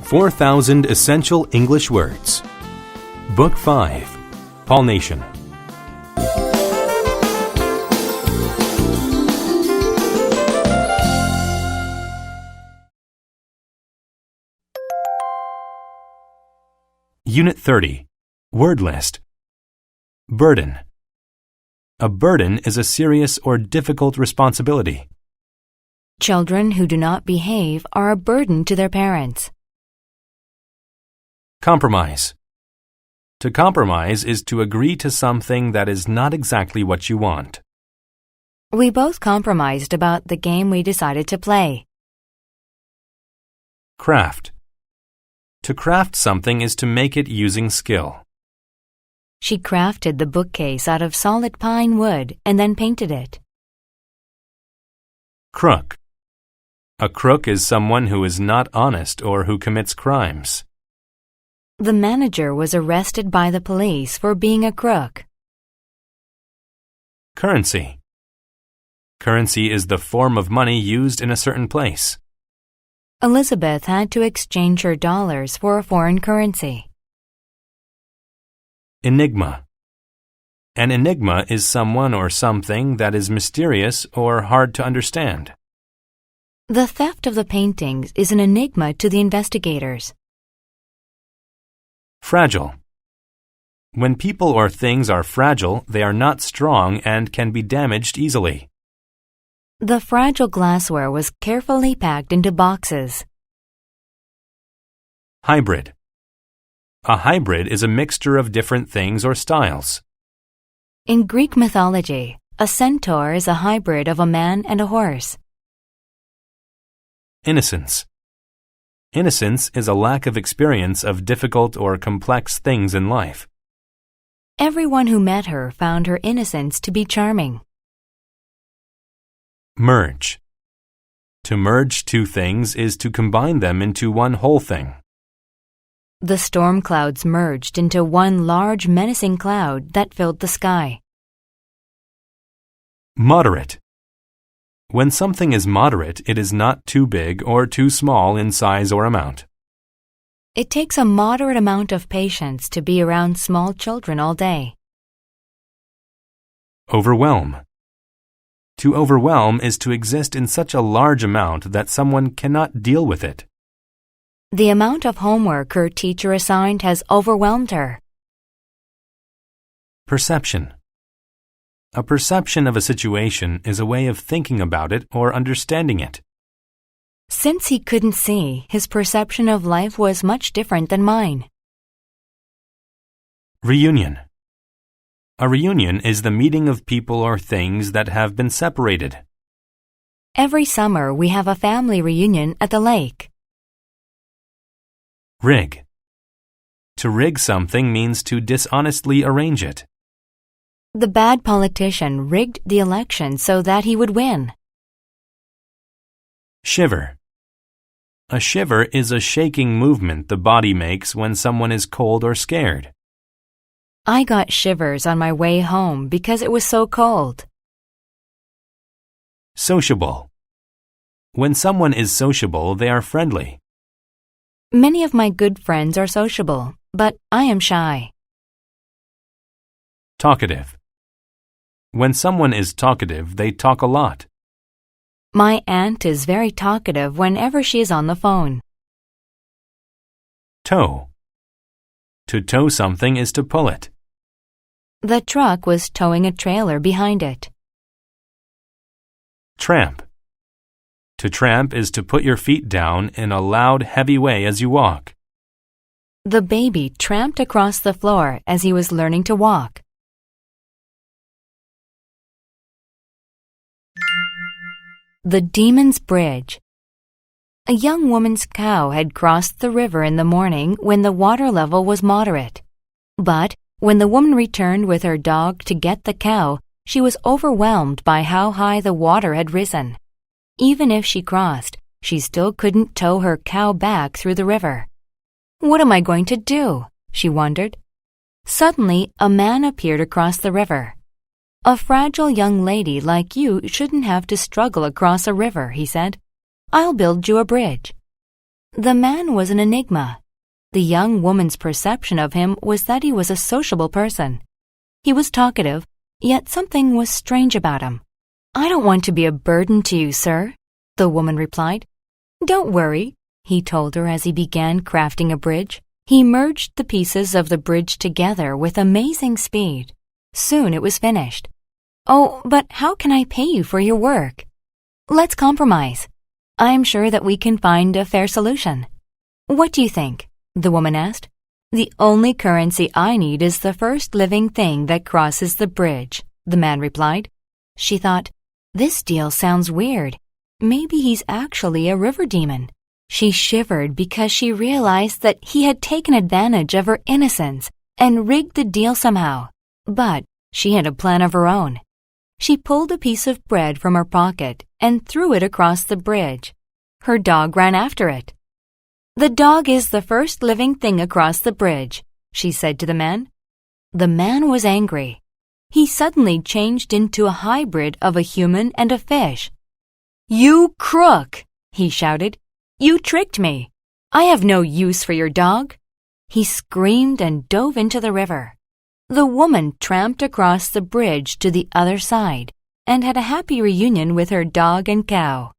4,000 Essential English Words. Book 5. Paul Nation. Unit 30. Word list. Burden. A burden is a serious or difficult responsibility. Children who do not behave are a burden to their parents. Compromise. To compromise is to agree to something that is not exactly what you want. We both compromised about the game we decided to play. Craft. To craft something is to make it using skill. She crafted the bookcase out of solid pine wood and then painted it. Crook. A crook is someone who is not honest or who commits crimes. The manager was arrested by the police for being a crook. Currency. Currency is the form of money used in a certain place. Elizabeth had to exchange her dollars for a foreign currency. Enigma. An enigma is someone or something that is mysterious or hard to understand. The theft of the paintings is an enigma to the investigators. Fragile. When people or things are fragile, they are not strong and can be damaged easily. The fragile glassware was carefully packed into boxes. Hybrid. A hybrid is a mixture of different things or styles. In Greek mythology, a centaur is a hybrid of a man and a horse. Innocence. Innocence is a lack of experience of difficult or complex things in life. Everyone who met her found her innocence to be charming. Merge. To merge two things is to combine them into one whole thing. The storm clouds merged into one large menacing cloud that filled the sky. Moderate. When something is moderate, it is not too big or too small in size or amount. It takes a moderate amount of patience to be around small children all day. Overwhelm. To overwhelm is to exist in such a large amount that someone cannot deal with it. The amount of homework her teacher assigned has overwhelmed her. Perception. A perception of a situation is a way of thinking about it or understanding it. Since he couldn't see, his perception of life was much different than mine. Reunion. A reunion is the meeting of people or things that have been separated. Every summer we have a family reunion at the lake. Rig. To rig something means to dishonestly arrange it. The bad politician rigged the election so that he would win. Shiver. A shiver is a shaking movement the body makes when someone is cold or scared. I got shivers on my way home because it was so cold. Sociable. When someone is sociable, they are friendly. Many of my good friends are sociable, but I am shy. Talkative. When someone is talkative, they talk a lot. My aunt is very talkative whenever she is on the phone. Tow. To tow something is to pull it. The truck was towing a trailer behind it. Tramp. To tramp is to put your feet down in a loud, heavy way as you walk. The baby tramped across the floor as he was learning to walk. The Demon's Bridge. A young woman's cow had crossed the river in the morning when the water level was moderate. But when the woman returned with her dog to get the cow, she was overwhelmed by how high the water had risen. Even if she crossed, she still couldn't tow her cow back through the river. What am I going to do? She wondered. Suddenly, a man appeared across the river. A fragile young lady like you shouldn't have to struggle across a river, he said. I'll build you a bridge. The man was an enigma. The young woman's perception of him was that he was a sociable person. He was talkative, yet something was strange about him. "I don't want to be a burden to you, sir," the woman replied. "Don't worry," he told her as he began crafting a bridge. He merged the pieces of the bridge together with amazing speed. Soon it was finished. "Oh, but how can I pay you for your work?" "Let's compromise. I'm sure that we can find a fair solution." "What do you think?" the woman asked. "The only currency I need is the first living thing that crosses the bridge," the man replied. She thought, "This deal sounds weird. Maybe he's actually a river demon." She shivered because she realized that he had taken advantage of her innocence and rigged the deal somehow. But she had a plan of her own. She pulled a piece of bread from her pocket and threw it across the bridge. Her dog ran after it. "The dog is the first living thing across the bridge," she said to the man. The man was angry. He suddenly changed into a hybrid of a human and a fish. "You crook!" he shouted. "You tricked me. I have no use for your dog." He screamed and dove into the river. The woman tramped across the bridge to the other side and had a happy reunion with her dog and cow.